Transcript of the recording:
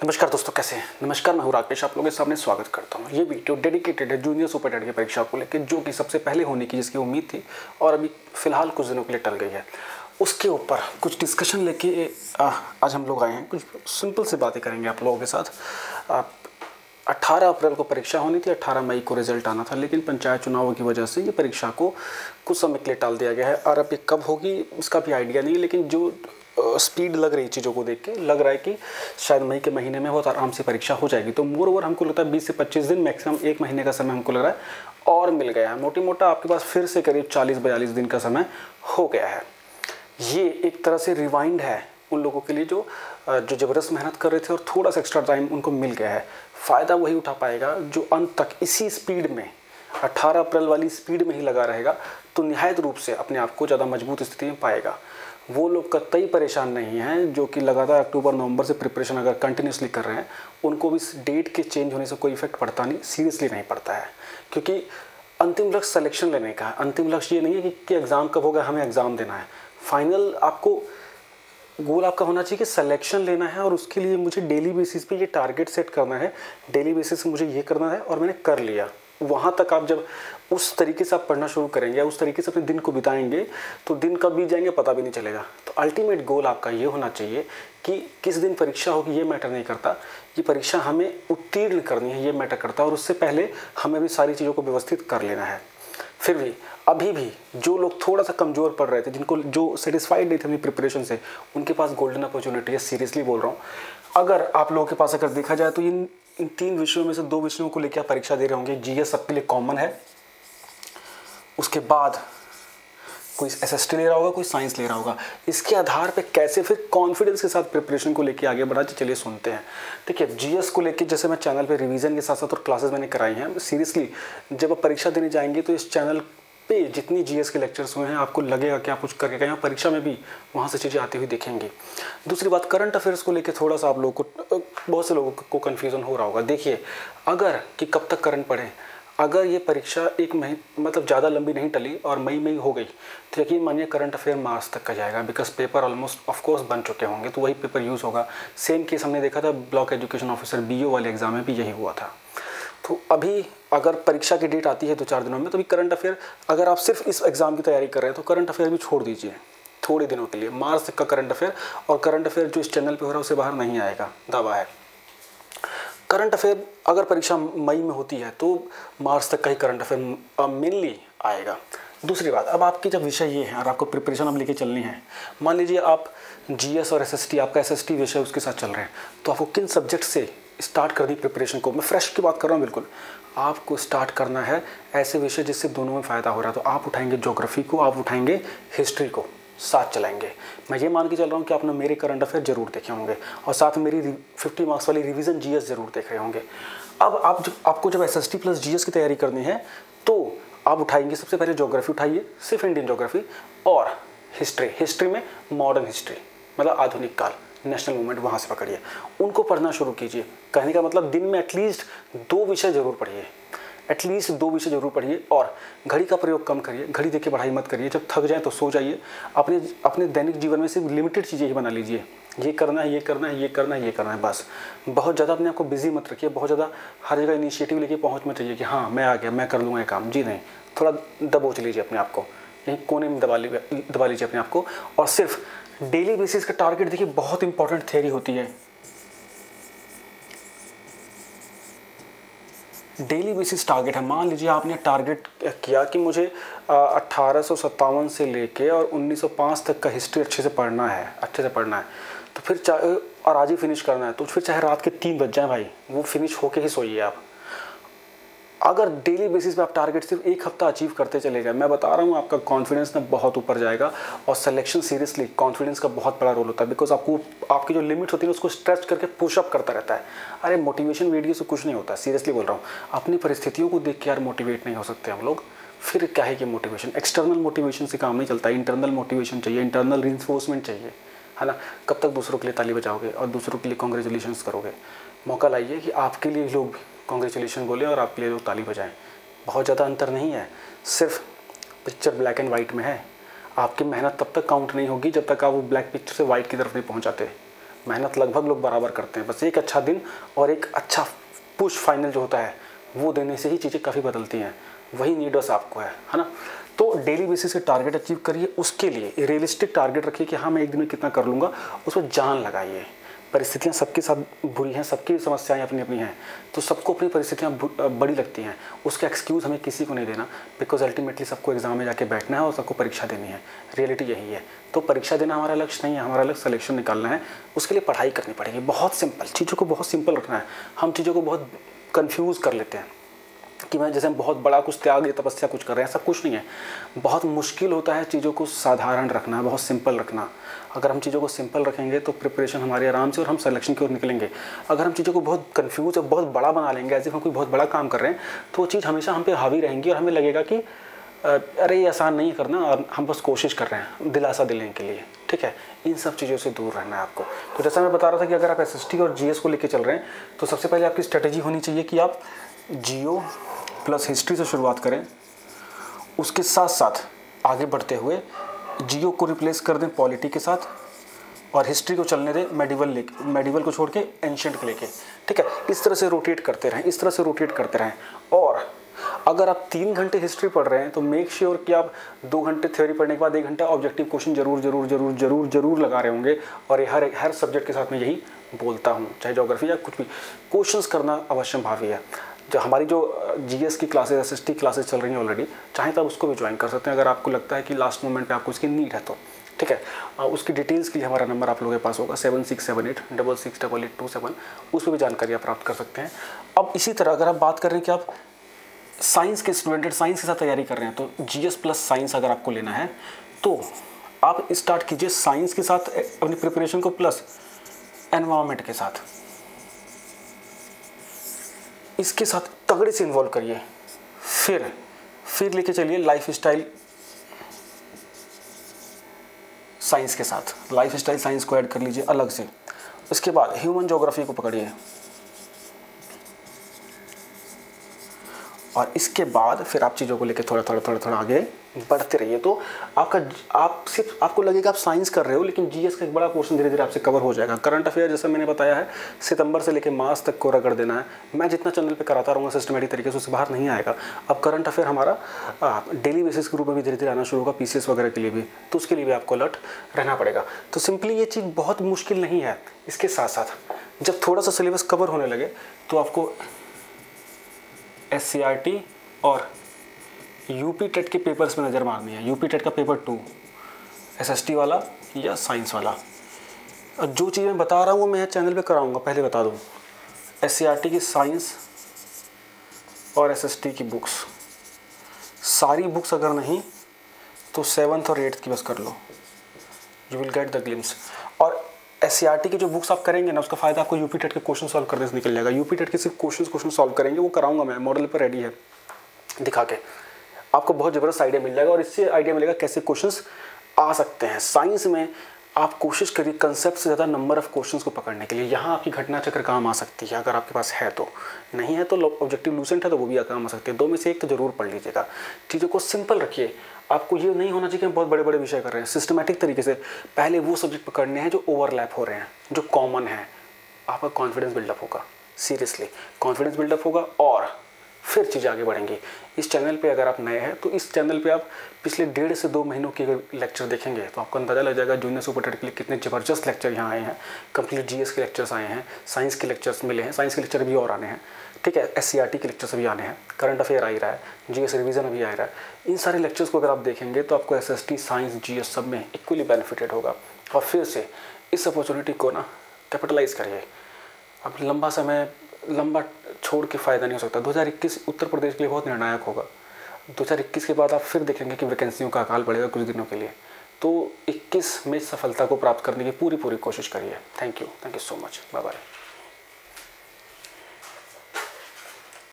नमस्कार दोस्तों, कैसे हैं? नमस्कार, मैं हूं राकेश, आप लोगों के सामने स्वागत करता हूं। ये वीडियो डेडिकेटेड है जूनियर सुपर टेट की परीक्षा को लेकर, जो कि सबसे पहले होने की जिसकी उम्मीद थी और अभी फिलहाल कुछ दिनों के लिए टल गई है। उसके ऊपर कुछ डिस्कशन लेके आज हम लोग आए हैं। कुछ सिंपल सी बातें करेंगे आप लोगों के साथ। 18 अप्रैल को परीक्षा होनी थी, 18 मई को रिजल्ट आना था, लेकिन पंचायत चुनावों की वजह से ये परीक्षा को कुछ समय के लिए टाल दिया गया है। और अब ये कब होगी इसका भी आइडिया नहीं है, लेकिन जो स्पीड लग रही चीज़ों को देख के लग रहा है कि शायद मई के महीने में बहुत आराम से परीक्षा हो जाएगी। तो मोर ओवर हमको लगता है 20 से 25 दिन, मैक्सिमम एक महीने का समय हमको लग रहा है और मिल गया है। मोटी मोटा आपके पास फिर से करीब 40-42 दिन का समय हो गया है। ये एक तरह से रिवाइंड है उन लोगों के लिए जो ज़बरदस्त मेहनत कर रहे थे और थोड़ा सा एक्स्ट्रा टाइम उनको मिल गया है। फ़ायदा वही उठा पाएगा जो अंत तक इसी स्पीड में 18 अप्रैल वाली स्पीड में ही लगा रहेगा, तो निहायत रूप से अपने आप को ज़्यादा मजबूत स्थिति में पाएगा। वो लोग कतई परेशान नहीं हैं जो कि लगातार अक्टूबर नवंबर से प्रिपरेशन अगर कंटिन्यूसली कर रहे हैं, उनको भी इस डेट के चेंज होने से कोई इफेक्ट पड़ता नहीं, सीरियसली नहीं पड़ता है। क्योंकि अंतिम लक्ष्य सिलेक्शन लेने का है। अंतिम लक्ष्य ये नहीं है कि एग्ज़ाम कब होगा, हमें एग्ज़ाम देना है। फाइनल आपको गोल आपका होना चाहिए कि सिलेक्शन लेना है और उसके लिए मुझे डेली बेसिस पे ये टारगेट सेट करना है, डेली बेसिस पे मुझे ये करना है और मैंने कर लिया। वहाँ तक आप जब उस तरीके से आप पढ़ना शुरू करेंगे, उस तरीके से अपने दिन को बिताएंगे, तो दिन कब बीत जाएंगे पता भी नहीं चलेगा। तो अल्टीमेट गोल आपका ये होना चाहिए कि किस दिन परीक्षा होगी ये मैटर नहीं करता, ये परीक्षा हमें उत्तीर्ण करनी है ये मैटर करता है। और उससे पहले हमें भी सारी चीज़ों को व्यवस्थित कर लेना है। फिर भी अभी भी जो लोग थोड़ा सा कमज़ोर पड़ रहे थे, जिनको जो सेटिस्फाइड नहीं थे अपनी प्रिपरेशन से, उनके पास गोल्डन अपॉर्चुनिटी है। सीरियसली बोल रहा हूँ, अगर आप लोगों के पास अगर देखा जाए तो इन 3 विषयों में से 2 विषयों को लेकर आप परीक्षा दे रहे होंगे। जीएस सबके लिए कॉमन है, उसके बाद कोई एसएसटी ले रहा होगा, कोई साइंस ले रहा होगा। इसके आधार पे कैसे फिर कॉन्फिडेंस के साथ प्रिपरेशन को लेके आगे बढ़ा, चलिए सुनते हैं। देखिए, जीएस को लेके जैसे मैं चैनल पे रिवीजन के साथ साथ और क्लासेस मैंने कराई हैं। सीरियसली जब आप परीक्षा देने जाएंगे तो इस चैनल पे जितनी जीएस के लेक्चर्स हुए हैं, आपको लगेगा कि आप कुछ करके गए हैं। परीक्षा में भी वहाँ से चीज़ें आती हुई दिखेंगी। दूसरी बात, करंट अफेयर्स को लेकर थोड़ा सा आप लोगों को, बहुत से लोगों को कन्फ्यूज़न हो रहा होगा। देखिए, अगर कि कब तक करंट पढ़ें, अगर ये परीक्षा एक महीने मतलब ज़्यादा लंबी नहीं टली और मई में ही हो गई, तो यकीन मानिए करंट अफेयर मार्च तक का जाएगा। Because paper almost of course बन चुके होंगे, तो वही पेपर यूज़ होगा। सेम केस हमने देखा था ब्लॉक एजुकेशन ऑफिसर बीओ वाले एग्जाम में भी यही हुआ था। तो अभी अगर परीक्षा की डेट आती है 2-4 दिनों में, तो अभी करंट अफेयर, अगर आप सिर्फ इस एग्ज़ाम की तैयारी कर रहे हैं तो करंट अफेयर भी छोड़ दीजिए थोड़े दिनों के लिए। मार्च तक का करंट अफेयर, और करंट अफेयर जो इस चैनल पे हो रहा है उससे बाहर नहीं आएगा, दावा है। करंट अफेयर अगर परीक्षा मई में होती है तो मार्च तक का ही करंट अफेयर मेनली आएगा। दूसरी बात, अब आपकी जब विषय ये है और आपको प्रिपरेशन अब लेके चलनी है, मान लीजिए आप जीएस और एसएसटी, आपका एसएसटी विषय उसके साथ चल रहे हैं, तो आपको किन सब्जेक्ट से स्टार्ट कर दी प्रिपरेशन को। मैं फ्रेश की बात कर रहा हूँ बिल्कुल। आपको स्टार्ट करना है ऐसे विषय जिससे दोनों में फ़ायदा हो रहा है। तो आप उठाएंगे ज्योग्राफी को, आप उठाएंगे हिस्ट्री को, साथ चलाएंगे। मैं ये मान के चल रहा हूँ कि आपने मेरे करंट अफेयर जरूर देखे होंगे और साथ में मेरी 50 मार्क्स वाली रिवीजन जीएस जरूर देख रहे होंगे। अब आपको जब एसएसटी प्लस जीएस की तैयारी करनी है तो आप उठाएंगे सबसे पहले ज्योग्राफी उठाइए, सिर्फ इंडियन ज्योग्राफी, और हिस्ट्री में मॉडर्न हिस्ट्री मतलब आधुनिक काल, नेशनल मूवमेंट, वहाँ से पकड़िए, उनको पढ़ना शुरू कीजिए। कहने का मतलब दिन में एटलीस्ट 2 विषय जरूर पढ़िए, एटलीस्ट 2 विषय जरूर पढ़िए। और घड़ी का प्रयोग कम करिए, घड़ी देख के पढ़ाई मत करिए। जब थक जाए तो सो जाइए। अपने दैनिक जीवन में सिर्फ लिमिटेड चीज़ें ही बना लीजिए। ये करना है, ये करना है, ये करना है, ये करना है, बस। बहुत ज़्यादा अपने आप को बिजी मत रखिए, बहुत ज़्यादा हर जगह इनिशिएटिव लेके पहुँच मत चाहिए कि हाँ मैं आ गया, मैं कर लूँगा ये काम। जी नहीं, थोड़ा दबोच लीजिए अपने आप को, यहीं कोने में दबा लीजिए अपने आप को। और सिर्फ डेली बेसिस का टारगेट देखिए, बहुत इंपॉर्टेंट थ्योरी होती है। डेली बेसिस टारगेट है। मान लीजिए आपने टारगेट किया कि मुझे 1857 से लेके और 1905 तक का हिस्ट्री अच्छे से पढ़ना है, तो फिर चाहे और आज ही फिनिश करना है, तो फिर चाहे रात के 3 बज जाए भाई, वो फिनिश होके ही सोइए आप। अगर डेली बेसिस पे आप टारगेट सिर्फ 1 हफ्ता अचीव करते चले गए, मैं बता रहा हूँ आपका कॉन्फिडेंस ना बहुत ऊपर जाएगा। और सिलेक्शन, सीरियसली कॉन्फिडेंस का बहुत बड़ा रोल होता है। बिकॉज आपकी जो लिमिट होती है उसको स्ट्रेच करके पुशअप करता रहता है। अरे मोटिवेशन वीडियो से कुछ नहीं होता, सीरियसली बोल रहा हूँ। अपनी परिस्थितियों को देख के यार मोटिवेट नहीं हो सकते हम लोग। फिर क्या है कि मोटिवेशन, एक्सटर्नल मोटिवेशन से काम नहीं चलता, इंटरनल मोटिवेशन चाहिए, इंटरनल रिइंफोर्समेंट चाहिए, है ना। कब तक दूसरों के लिए ताली बजाओगे और दूसरों के लिए कॉन्ग्रेचुलेशंस करोगे। मौका लाइए कि आपके लिए लोग कॉन्ग्रेचुलेशन बोले और आपके लिए लोग ताली बजाएं। बहुत ज़्यादा अंतर नहीं है, सिर्फ पिक्चर ब्लैक एंड वाइट में है। आपकी मेहनत तब तक काउंट नहीं होगी जब तक आप वो ब्लैक पिक्चर से वाइट की तरफ नहीं पहुंच जाते। मेहनत लगभग लोग बराबर करते हैं, बस एक अच्छा दिन और एक अच्छा पुश फाइनल जो होता है वो देने से ही चीज़ें काफ़ी बदलती हैं। वही नीड बस आपको है ना। तो डेली बेसिस से टारगेट अचीव करिए, उसके लिए रियलिस्टिक टारगेट रखिए कि हाँ मैं एक दिन में कितना कर लूँगा, उस पर जान लगाइए। परिस्थितियाँ सबके साथ बुरी हैं, सबकी समस्याएं अपनी अपनी हैं, तो सबको अपनी परिस्थितियाँ बड़ी लगती हैं, उसका एक्सक्यूज़ हमें किसी को नहीं देना, बिकॉज अल्टीमेटली सबको एग्जाम में जाके बैठना है और सबको परीक्षा देनी है, रियलिटी यही है। तो परीक्षा देना हमारा लक्ष्य नहीं है, हमारा लक्ष्य सिलेक्शन निकालना है, उसके लिए पढ़ाई करनी पड़ेगी। बहुत सिंपल, चीज़ों को बहुत सिंपल रखना है। हम चीज़ों को बहुत कन्फ्यूज़ कर लेते हैं कि मैं जैसे हम बहुत बड़ा कुछ त्याग या तपस्या कुछ कर रहे हैं, सब कुछ नहीं है। बहुत मुश्किल होता है चीज़ों को साधारण रखना, बहुत सिंपल रखना। अगर हम चीज़ों को सिंपल रखेंगे तो प्रिपरेशन हमारी आराम से और हम सिलेक्शन की ओर निकलेंगे। अगर हम चीज़ों को बहुत कन्फ्यूज और बहुत बड़ा बना लेंगे, ऐसे हम कोई बहुत बड़ा काम कर रहे हैं, तो वो चीज़ हमेशा हम पे हावी रहेंगी और हमें लगेगा कि अरे ये आसान नहीं करना, और हम बस कोशिश कर रहे हैं दिलासा देने के लिए। ठीक है, इन सब चीज़ों से दूर रहना है आपको। तो जैसा मैं बता रहा था कि अगर आप SST और GS को लेकर चल रहे हैं, तो सबसे पहले आपकी स्ट्रेटेजी होनी चाहिए कि आप जियो प्लस हिस्ट्री से शुरुआत करें, उसके साथ साथ आगे बढ़ते हुए जियो को रिप्लेस कर दें पॉलिटी के साथ, और हिस्ट्री को चलने दें मेडिवल को छोड़ के एंशिएंट को लेके। ठीक है, इस तरह से रोटेट करते रहें, और अगर आप 3 घंटे हिस्ट्री पढ़ रहे हैं तो मेक श्योर कि आप 2 घंटे थ्योरी पढ़ने के बाद 1 घंटा ऑब्जेक्टिव क्वेश्चन जरूर लगा रहे होंगे। और ये हर सब्जेक्ट के साथ मैं यही बोलता हूँ, चाहे ज्योग्राफी या कुछ भी, क्वेश्चंस करना अवश्य भावी है। जो हमारी जो GS की क्लासेस, SST क्लासेस चल रही हैं ऑलरेडी, चाहे तो आप उसको भी ज्वाइन कर सकते हैं अगर आपको लगता है कि लास्ट मोमेंट पे आपको उसकी नीड है तो। ठीक है, उसकी डिटेल्स के लिए हमारा नंबर आप लोगों के पास होगा 7678668827, उस पर भी जानकारी प्राप्त कर सकते हैं। अब इसी तरह अगर आप बात कर रहे हैं कि आप साइंस के स्टूडेंट, साइंस के साथ तैयारी कर रहे हैं, तो GS प्लस साइंस अगर आपको लेना है तो आप स्टार्ट कीजिए साइंस के साथ अपनी प्रिपरेशन को, प्लस एनवायरनमेंट के साथ, इसके साथ तगड़े से इन्वॉल्व करिए। फिर लेके चलिए लाइफ स्टाइल साइंस के साथ, लाइफ स्टाइल साइंस को ऐड कर लीजिए अलग से। उसके बाद ह्यूमन ज्योग्राफी को पकड़िए, और इसके बाद फिर आप चीज़ों को लेकर थोड़ा आगे बढ़ते रहिए। तो आपको लगेगा आप साइंस कर रहे हो, लेकिन GS का एक बड़ा पोर्शन धीरे धीरे आपसे कवर हो जाएगा। करंट अफेयर जैसा मैंने बताया है, सितंबर से लेकर मार्च तक को रगड़ देना है। मैं जितना चैनल पे कराता रहूँगा सिस्टमेटिक तरीके से, उससे बाहर नहीं आएगा। अब करंट अफेयर हमारा डेली बेसिस के रूप में भी धीरे धीरे आना शुरू होगा, PCS वगैरह के लिए भी, तो उसके लिए भी आपको अलर्ट रहना पड़ेगा। तो सिंपली ये चीज़ बहुत मुश्किल नहीं है। इसके साथ साथ जब थोड़ा सा सिलेबस कवर होने लगे तो आपको SCRT और UP टेट के पेपर्स में नज़र मारनी है। UP टेट का पेपर 2, SST वाला या साइंस वाला। जो चीज़ मैं बता रहा हूँ वो मैं चैनल पे कराऊंगा, पहले बता दूँ। SCRT की साइंस और SST की बुक्स, सारी बुक्स अगर नहीं तो 7th और 8th की बस कर लो, you will get the glimpse. और SCRT की जो बुक्स आप करेंगे ना, उसका फ़ायदा आपको UP टेट के क्वेश्चन सॉल्व करने से निकल जाएगा। UP टेट के सिर्फ क्वेश्चन सॉल्व करेंगे, वो कराऊंगा मैं, मॉडल पर रेडी है, दिखा के आपको बहुत ज़बरदस्त आइडिया मिल जाएगा। और इससे आइडिया मिलेगा कैसे क्वेश्चंस आ सकते हैं। साइंस में आप कोशिश करिए कंसेप्ट से ज़्यादा नंबर ऑफ क्वेश्चंस को पकड़ने के लिए। यहाँ आपकी घटना चक्र काम आ सकती है अगर आपके पास है तो, नहीं है तो ऑब्जेक्टिव लूसेंट है तो वो भी काम आ सकती है। 2 में से 1 तो ज़रूर पढ़ लीजिएगा। चीज़ों को सिंपल रखिए। आपको ये नहीं होना चाहिए कि हम बहुत बड़े बड़े विषय कर रहे हैं। सिस्टमैटिक तरीके से पहले वो सब्जेक्ट पकड़ने हैं जो ओवरलैप हो रहे हैं, जो कॉमन है। आपका कॉन्फिडेंस बिल्डअप होगा, सीरियसली कॉन्फिडेंस बिल्डअप होगा, और फिर चीज़ें आगे बढ़ेंगी। इस चैनल पे अगर आप नए हैं तो इस चैनल पे आप पिछले 1.5 से 2 महीनों के अगर लेक्चर देखेंगे तो आपको अंदाज़ा लग जाएगा जूनियर सुपर टेट के लिए कितने ज़बरदस्त लेक्चर यहाँ आए हैं। कंप्लीट GS के लेक्चर्स आए हैं, साइंस के लेक्चर्स मिले हैं, साइंस के लेक्चर भी और आने हैं। ठीक है, SCRT के लेक्चर्स भी आने हैं, करंट अफेयर आ ही रहा है, GS रिवीजन भी आ रहा है। इन सारे लेक्चर्स को अगर आप देखेंगे तो आपको SST, साइंस, GS सब में इक्वली बेनिफिटेड होगा। और फिर से इस अपॉर्चुनिटी को ना कैपिटलाइज करिए। अब लंबा छोड़ के फ़ायदा नहीं हो सकता। 2021 उत्तर प्रदेश के लिए बहुत निर्णायक होगा। 2021 के बाद आप फिर देखेंगे कि वैकेंसियों का अकाल पड़ेगा कुछ दिनों के लिए। तो 21 में सफलता को प्राप्त करने की पूरी कोशिश करिए। Thank you so much, bye bye.